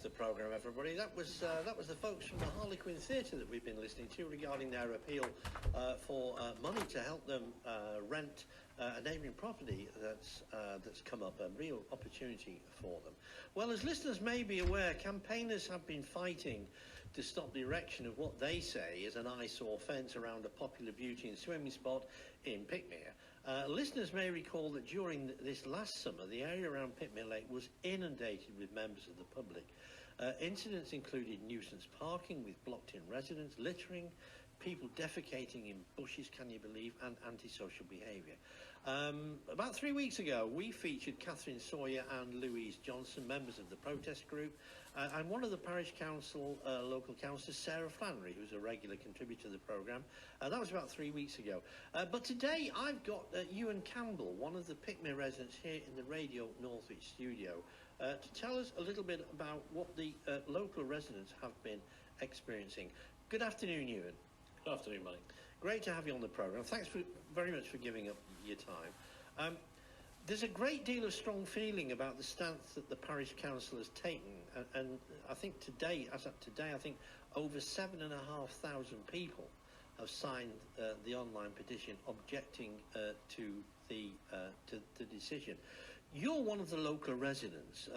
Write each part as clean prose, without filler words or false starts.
the programme, everybody. That was the folks from the Harlequin Theatre that we've been listening to regarding their appeal for money to help them rent a neighbouring property that's come up, a real opportunity for them. Well, as listeners may be aware, campaigners have been fighting to stop the erection of what they say is an eyesore fence around a popular beauty and swimming spot in Pickmere. Listeners may recall that during this last summer, the area around Pickmere Lake was inundated with members of the public. Incidents included nuisance parking with blocked-in residents, littering, people defecating in bushes, can you believe, and antisocial behaviour. About 3 weeks ago, we featured Catherine Sawyer and Louise Johnson, members of the protest group, and one of the parish council local councillors, Sarah Flannery, who's a regular contributor to the programme. That was about 3 weeks ago. But today I've got Ewan Campbell, one of the Pickmere residents here in the Radio Northwich studio, to tell us a little bit about what the local residents have been experiencing. Good afternoon, Ewan. Good afternoon, Mike. Great to have you on the programme. Thanks very much for giving up your time. There's a great deal of strong feeling about the stance that the parish council has taken, and I think today, as of today, I think over 7,500 people have signed the online petition objecting to the decision. You're one of the local residents.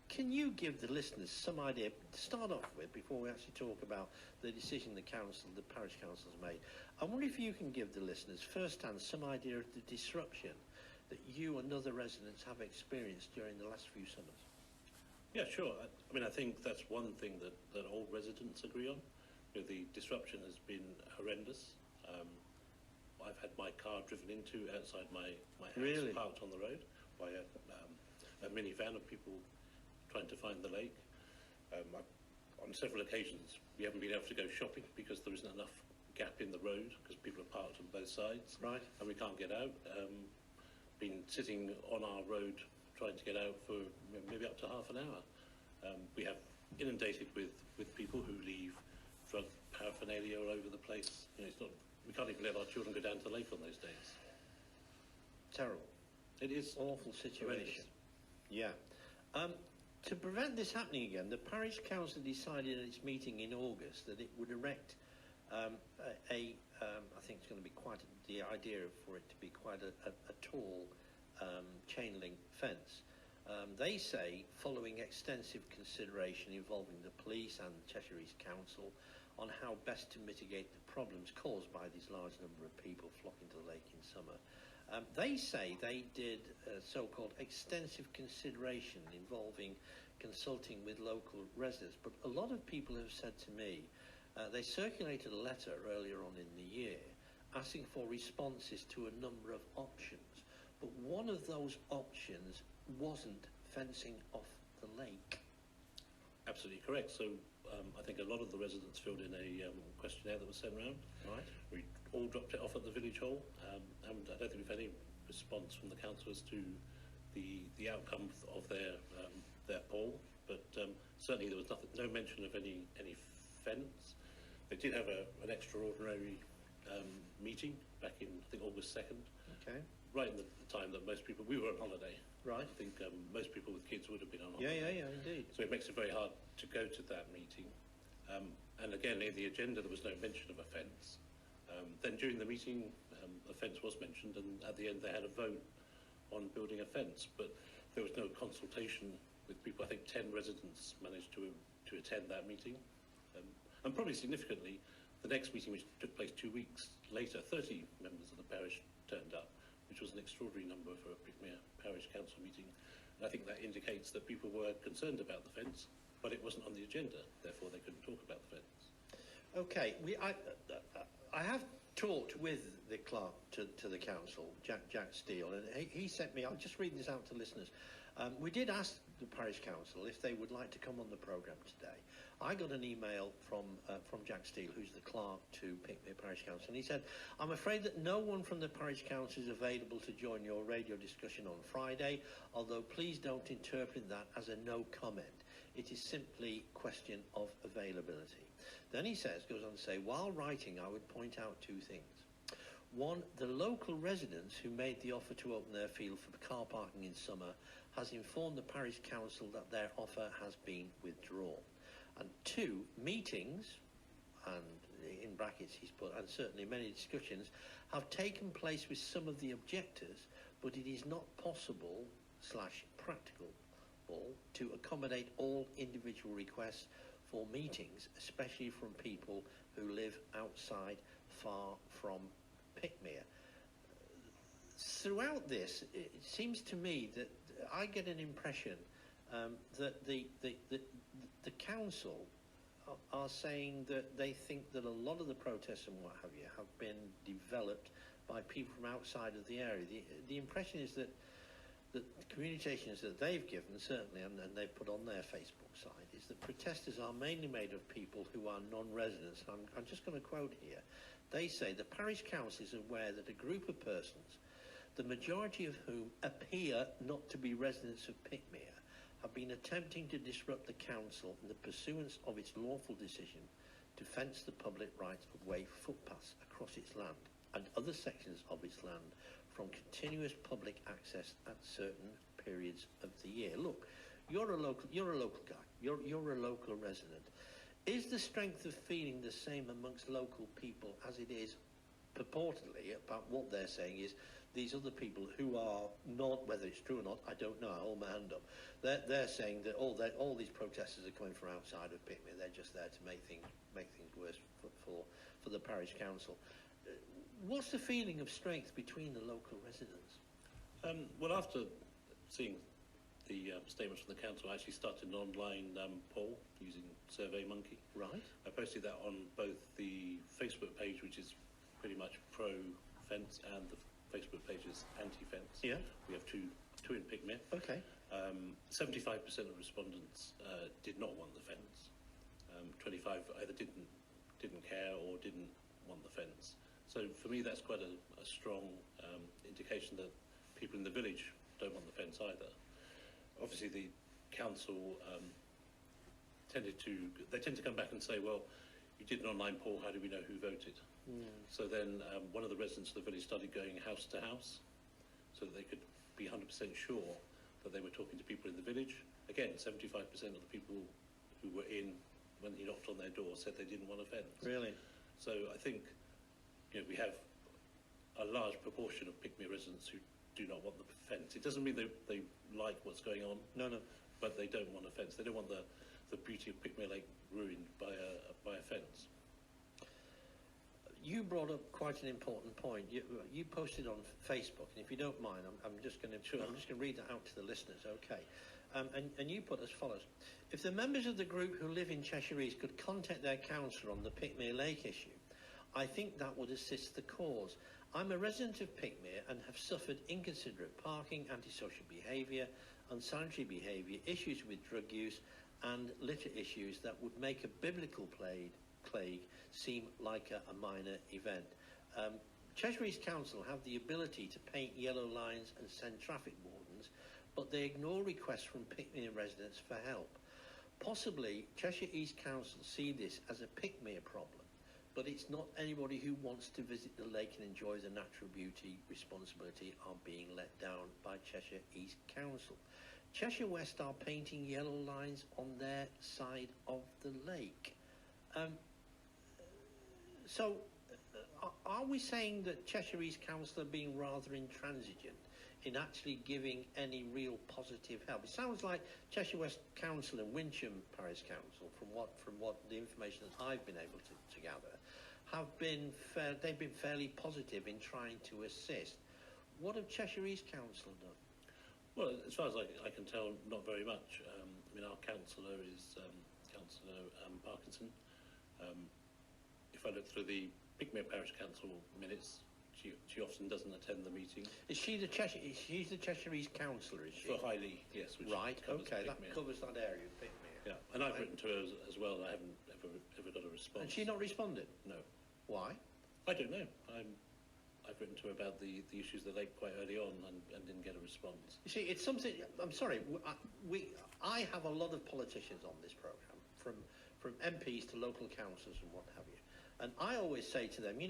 Can you give the listeners some idea, to start off with, before we actually talk about the decision the parish council has made? I wonder if you can give the listeners firsthand some idea of the disruption that you and other residents have experienced during the last few summers. Yeah, sure. I mean, I think that's one thing that all residents agree on. You know, the disruption has been horrendous. I've had my car driven into outside my house, really? Parked on the road by a minivan of people trying to find the lake. On several occasions, we haven't been able to go shopping because there isn't enough gap in the road because people are parked on both sides. Right. And we can't get out. Been sitting on our road trying to get out for maybe up to half an hour. We have inundated with people who leave drug paraphernalia all over the place. You know, we can't even let our children go down to the lake on those days. Terrible. It is. Awful situation. Horrendous. Yeah. To prevent this happening again, the parish council decided at its meeting in August that it would erect I think it's going to be the idea for it to be quite a tall chain link fence. They say, following extensive consideration involving the police and Cheshire East Council on how best to mitigate the problems caused by this large number of people flocking to the lake in summer, they say they did so-called extensive consideration involving consulting with local residents. But a lot of people have said to me, they circulated a letter earlier on in the year asking for responses to a number of options. But one of those options wasn't fencing off the lake. Absolutely correct. So I think a lot of the residents filled in a questionnaire that was sent around. Right. We all dropped it off at the village hall, and I don't think we've had any response from the councillors to the outcome of their poll. But certainly there was no mention of any fence. They did have an extraordinary meeting back in, I think, August 2nd. Okay. Right in the time that most people, we were on holiday. Right. I think most people with kids would have been on holiday. Yeah, indeed. So it makes it very hard to go to that meeting. And again, in the agenda, there was no mention of a fence. Then during the meeting, a fence was mentioned, and at the end, they had a vote on building a fence, but there was no consultation with people. I think 10 residents managed to attend that meeting. And probably significantly, the next meeting, which took place 2 weeks later, 30 members of the parish turned up, which was an extraordinary number for a Pickmere Parish Council meeting. And I think that indicates that people were concerned about the fence, but it wasn't on the agenda, therefore they couldn't talk about the fence. Okay, I have talked with the clerk to the council, Jack Steele, and he sent me, I'll just read this out to listeners. We did ask the parish council if they would like to come on the programme today. I got an email from Jack Steele, who's the clerk to Pickmere Parish Council, and he said, I'm afraid that no one from the parish council is available to join your radio discussion on Friday, although please don't interpret that as a no comment. It is simply a question of availability. Then he goes on to say, while writing, I would point out two things. One, the local residents who made the offer to open their field for car parking in summer has informed the parish council that their offer has been withdrawn. 2, meetings, and in brackets he's put, and certainly many discussions, have taken place with some of the objectors, but it is not possible / practical to accommodate all individual requests for meetings, especially from people who live outside, far from Pickmere. Throughout this, it seems to me that I get an impression that the council are saying that they think that a lot of the protests and what have you have been developed by people from outside of the area. The impression is that the communications that they've given, certainly, and they've put on their Facebook side, is that protesters are mainly made of people who are non-residents. I'm just going to quote here. They say the parish council is aware that a group of persons, the majority of whom appear not to be residents of Pickmere, have been attempting to disrupt the council in the pursuance of its lawful decision to fence the public right of way footpaths across its land and other sections of its land from continuous public access at certain periods of the year. Look, you're a local guy. You're a local resident. Is the strength of feeling the same amongst local people as it is purportedly about what they're saying is these other people who are not, whether it's true or not, I don't know, I hold my hand up. They're saying that all these protesters are coming from outside of Pickmere. They're just there to make things worse for the parish council. What's the feeling of strength between the local residents? Well, after seeing the statements from the council, I actually started an online poll using SurveyMonkey. Right. I posted that on both the Facebook page, which is pretty much pro-fence, and the Facebook page is anti-fence. Yeah. We have two in Pickmere. Okay. 75% of respondents did not want the fence. 25 either didn't care or didn't want the fence. So for me, that's quite a strong indication that people in the village don't want the fence either. Obviously, the council tend to come back and say, well, you did an online poll, how do we know who voted? So then one of the residents of the village started going house to house so that they could be 100% sure that they were talking to people in the village. Again, 75% of the people who were in when he knocked on their door said they didn't want a fence. Really? So I think we have a large proportion of Pickmere residents who do not want the fence. It doesn't mean they like what's going on. No. But they don't want a fence. They don't want the beauty of Pickmere Lake ruined by a fence. You brought up quite an important point. You posted on Facebook, and if you don't mind, I'm just going to read that out to the listeners. Okay, and you put as follows: if the members of the group who live in Cheshire East could contact their councillor on the Pickmere Lake issue, I think that would assist the cause. I'm a resident of Pickmere and have suffered inconsiderate parking, antisocial behaviour, unsanitary behaviour, issues with drug use, and litter issues that would make a biblical plague seem like a minor event. Cheshire East Council have the ability to paint yellow lines and send traffic wardens, but they ignore requests from Pickmere residents for help. Possibly Cheshire East Council see this as a Pickmere problem, but it's not anybody who wants to visit the lake and enjoy the natural beauty responsibility are being let down by Cheshire East Council. Cheshire West are painting yellow lines on their side of the lake. So, are we saying that Cheshire East Council are being rather intransigent in actually giving any real positive help? It sounds like Cheshire West Council and Wincham Parish Council, from what the information that I've been able to gather, they've been fairly positive in trying to assist. What have Cheshire East Council done? Well, as far as I can tell, not very much. Our councillor is Councillor Parkinson. If I look through the Pickmere Parish Council minutes, she often doesn't attend the meeting. She's the Cheshire East Councillor, is she? For Highley, yes. Which right, covers okay, Pickmere. That covers that area of Pickmere. Yeah, and I've written to her as well, and I haven't ever got a response. And she not responded? No. Why? I don't know. I've written to her about the issues of the lake quite early on and didn't get a response. You see, it's something. I'm sorry. I have a lot of politicians on this programme, from MPs to local councillors and what have you, and I always say to them,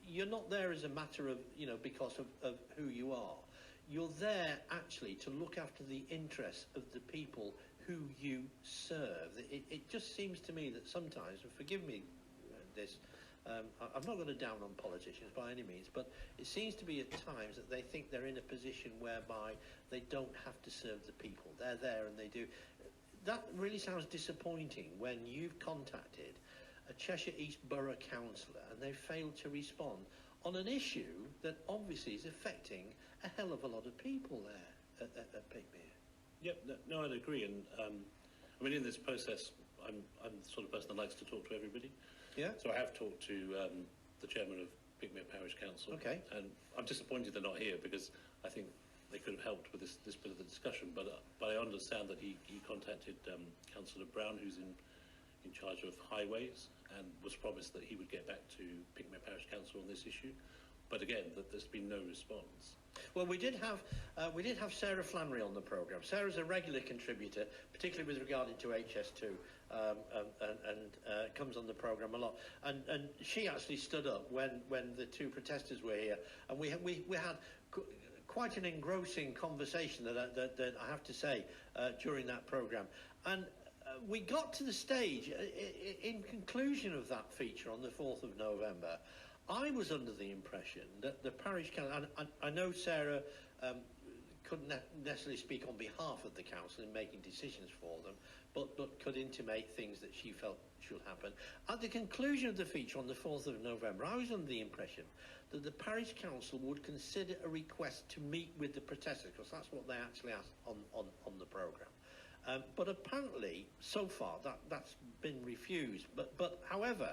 you're not there as a matter of because of who you are. You're there actually to look after the interests of the people who you serve. It just seems to me that sometimes, and forgive me this, I'm not going to down on politicians by any means, but it seems to be at times that they think they're in a position whereby they don't have to serve the people. They're there and they do. That really sounds disappointing when you've contacted a Cheshire East Borough councillor and they've failed to respond on an issue that obviously is affecting a hell of a lot of people there at Pickmere. Yep, no, I'd agree. And I mean, in this process, I'm the sort of person that likes to talk to everybody. Yeah. So I have talked to the chairman of Pickmere Parish Council. Okay. And I'm disappointed they're not here because I think they could have helped with this bit of the discussion. But I understand that he contacted Councillor Brown, who's in charge of highways, and was promised that he would get back to Pickmere Parish Council on this issue. But again, there's been no response. Well, we did have Sarah Flannery on the programme. Sarah's a regular contributor, particularly with regard to HS2, and comes on the programme a lot. And she actually stood up when the two protesters were here, and we had quite an engrossing conversation that I have to say during that programme. And we got to the stage, in conclusion of that feature on the 4th of November, I was under the impression that the parish council, and I know Sarah couldn't necessarily speak on behalf of the council in making decisions for them, but could intimate things that she felt should happen. At the conclusion of the feature on the 4th of November, I was under the impression that the parish council would consider a request to meet with the protesters, because that's what they actually asked on the programme. But apparently, so far, that's been refused. But however,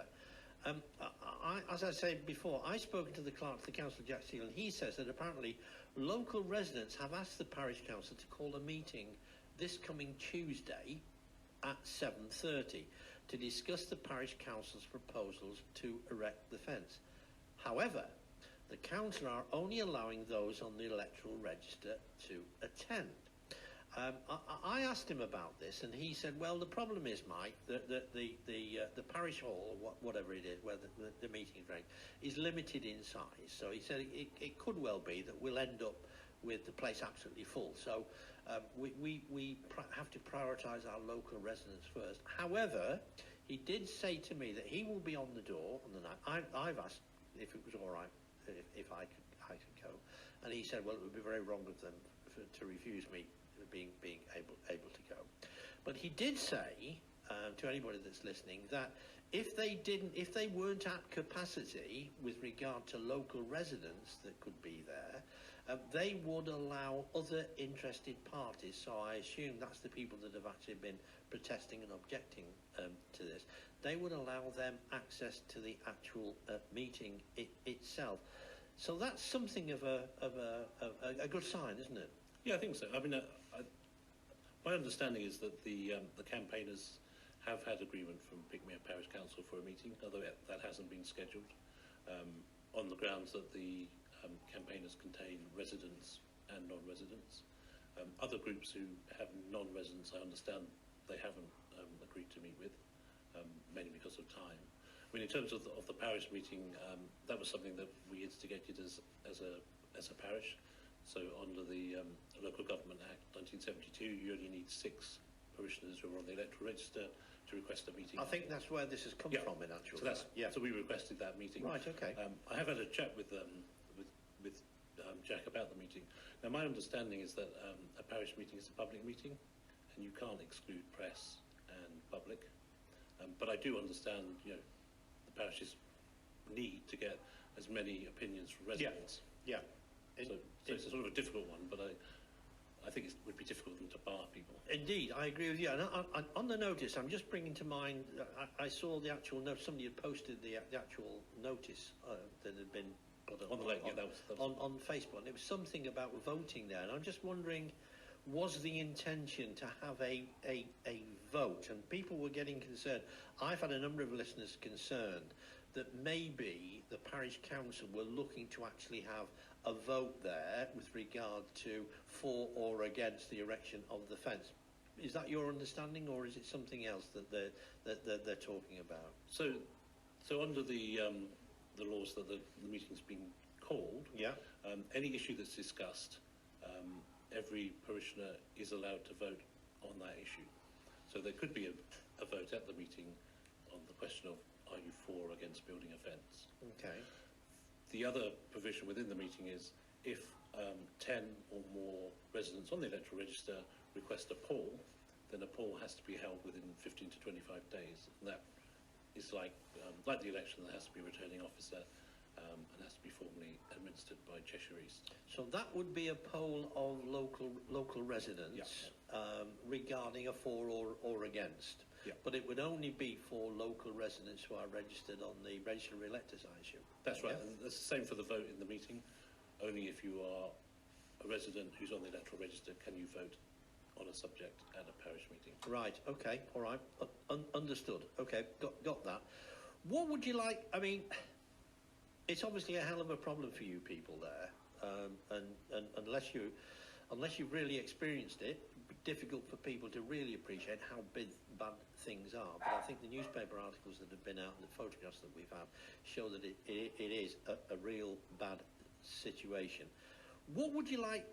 as I said before, I've spoken to the clerk of the council, Jack Steele, and he says that apparently local residents have asked the parish council to call a meeting this coming Tuesday at 7:30 to discuss the parish council's proposals to erect the fence. However, the council are only allowing those on the electoral register to attend. I asked him about this, and he said, "Well, the problem is, Mike, that the parish hall, or whatever it is, where the meeting is running, is limited in size. So he said it could well be that we'll end up with the place absolutely full. So we have to prioritise our local residents first. However, he did say to me that he will be on the door on the night. I've asked if it was all right if I could go, and he said, well, it would be very wrong of them to refuse me being able to go. But he did say to anybody that's listening that if they weren't at capacity with regard to local residents that could be there, they would allow other interested parties. So I assume that's the people that have actually been protesting and objecting to this. They would allow them access to the actual meeting itself. So that's something of a good sign, isn't it? Yeah, I think so. I mean, my understanding is that the campaigners have had agreement from Pickmere Parish Council for a meeting, although that hasn't been scheduled, on the grounds that the campaigners contain residents and non-residents. Other groups who have non-residents, I understand they haven't agreed to meet with, mainly because of time. I mean, in terms of the parish meeting, that was something that we instigated as a parish. So under the Local Government Act 1972, you only need 6 parishioners who are on the electoral register to request a meeting. I think that's where this has come from in actual fact. So we requested that meeting. Right, okay. I have had a chat with Jack about the meeting. Now, my understanding is that a parish meeting is a public meeting, and you can't exclude press and public. But I do understand, the parish's need to get as many opinions from residents. Yeah. So it's a sort of a difficult one, but I think it would be difficult for them to bar people. Indeed, I agree with you. And on the notice, I'm just bringing to mind, I saw the actual note, somebody had posted the actual notice that had been put on the lake, that was on Facebook, and it was something about voting there. And I'm just wondering, was the intention to have a vote? And people were getting concerned. I've had a number of listeners concerned that maybe the parish council were looking to actually have a vote there with regard to for or against the erection of the fence. Is that your understanding, or is it something else that they're talking about? So under the laws that the meeting's been called, any issue that's discussed, every parishioner is allowed to vote on that issue. So there could be a vote at the meeting on the question of, are you for or against building a fence? Okay. The other provision within the meeting is if 10 or more residents on the electoral register request a poll, then a poll has to be held within 15 to 25 days. And that is like the election, there has to be a returning officer and has to be formally administered by Cheshire East. So that would be a poll of local residents regarding a for or against. Yeah. But it would only be for local residents who are registered on the register of electors, I assume. That's right, Yeah. and that's the same for the vote in the meeting. Only if you are a resident who's on the electoral register can you vote on a subject at a parish meeting. Right, okay, all right, understood. Okay, got that. What would you like, I mean, it's obviously a hell of a problem for you people there, and unless you've really experienced it, it'd be difficult for people to really appreciate how bad things are. But I think the newspaper articles that have been out and the photographs that we've had show that it is a real bad situation. What would you like?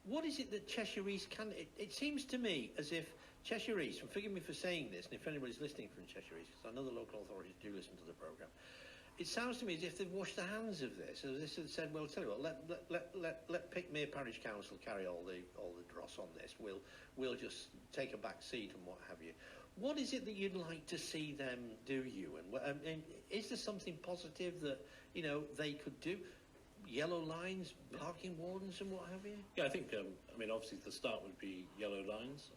What is it that Cheshire East can? It seems to me as if Cheshire East, and forgive me for saying this, and if anybody's listening from Cheshire East, because I know the local authorities do listen to the programme, it sounds to me as if they've washed their hands of this, as if they've said, well, tell you what, let Pickmere Parish Council carry all the dross on this. We'll just take a back seat and what have you. What is it that you'd like to see them do, Ewan? And is there something positive that they could do? Yellow lines, parking wardens and what have you? Yeah, I think, I mean, obviously the start would be yellow lines.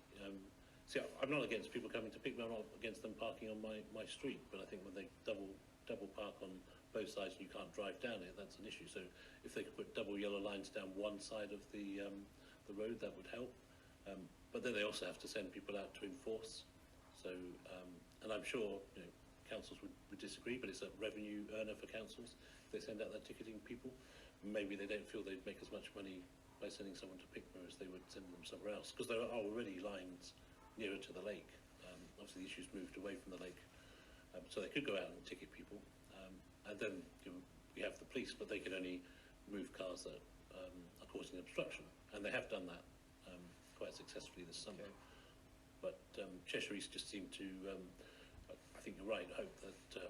See, I'm not against people coming to Pickmere, I'm not against them parking on my street, but I think when they double park on both sides and you can't drive down it, that's an issue. So if they could put double yellow lines down one side of the road, that would help. But then they also have to send people out to enforce. So, and I'm sure councils would disagree, but it's a revenue earner for councils if they send out their ticketing people. Maybe they don't feel they'd make as much money by sending someone to Pickmere as they would send them somewhere else, because there are already lines nearer to the lake. Obviously the issue's moved away from the lake, so they could go out and ticket people, and then we have the police, but they can only move cars that are causing obstruction, and they have done that quite successfully this summer. Okay. But Cheshire East just seemed to, I think you're right, hope that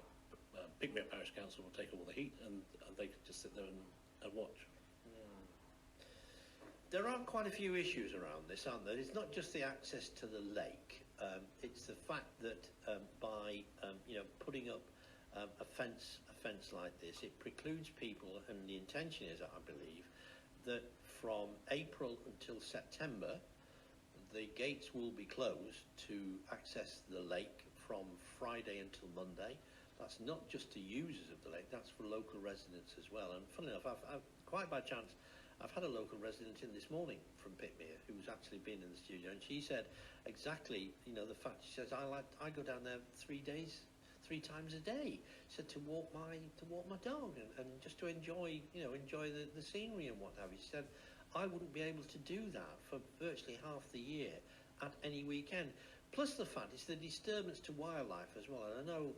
Pickmere Parish Council will take all the heat and they could just sit there and watch. There are quite a few issues around this, aren't there? It's not just the access to the lake. It's the fact that by putting up a fence like this, it precludes people, and the intention is, I believe, that from April until September, the gates will be closed to access the lake from Friday until Monday. That's not just to users of the lake, that's for local residents as well. And funnily enough, I've quite by chance, I've had a local resident in this morning from Pickmere who's actually been in the studio, and she said exactly, the fact, she says, I go down there 3 times a day, she said, to walk my dog and just to enjoy the scenery and what have you. She said, I wouldn't be able to do that for virtually half the year at any weekend. Plus the fact it's the disturbance to wildlife as well. And I know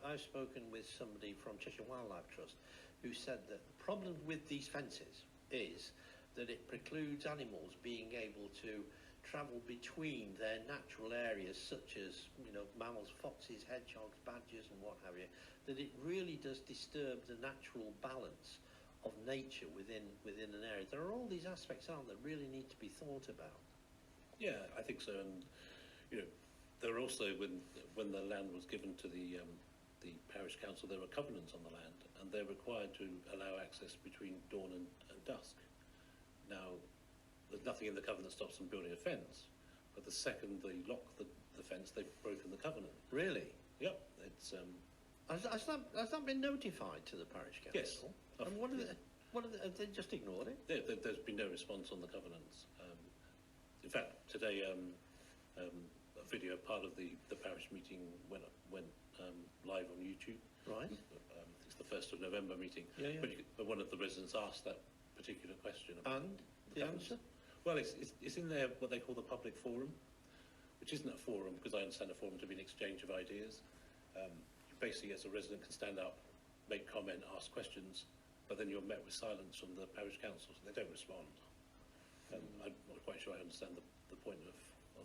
I've spoken with somebody from Cheshire Wildlife Trust who said that the problem with these fences is that it precludes animals being able to travel between their natural areas, such as mammals, foxes, hedgehogs, badgers and what have you, that it really does disturb the natural balance of nature within an area. There are all these aspects, aren't there, really need to be thought about. Yeah, I think so. And there are also, when the land was given to the parish council, there were covenants on the land, and they're required to allow access between dawn and dusk. Now, there's nothing in the covenant that stops them building a fence, but the second they lock the fence, they've broken the covenant. Really? Yep. It's has that been notified to the parish council? Yes. And have they just ignored it? There's been no response on the covenants. In fact, today a video, part of the parish meeting went live on YouTube. Right. It's the 1st of November meeting. Yeah. But one of the residents asked that particular question. And the answer? Well, it's in there what they call the public forum, which isn't a forum, because I understand a forum to be an exchange of ideas. You basically, as a resident, can stand up, make comment, ask questions, but then you're met with silence from the parish councils. They don't respond. I'm not quite sure I understand the point of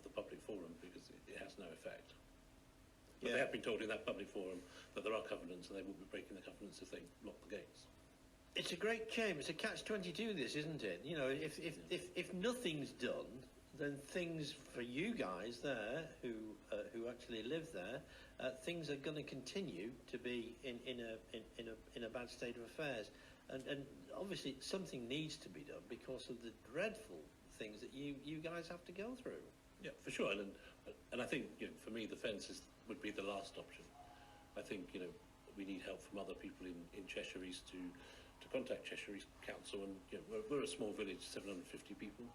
the public forum because it has no effect. But Yeah. they have been told in that public forum that there are covenants and they will be breaking the covenants if they lock the gates. It's a great shame. It's a catch-22, this, isn't it? You know, if nothing's done, then things for you guys there who actually live there, things are going to continue to be in a bad state of affairs, and obviously something needs to be done because of the dreadful things that you guys have to go through. Yeah, for sure. And I think, you know, for me the fence would be the last option. I think, you know, we need help from other people in Cheshire East to contact Cheshire East Council, and you know, we're a small village, 750 people.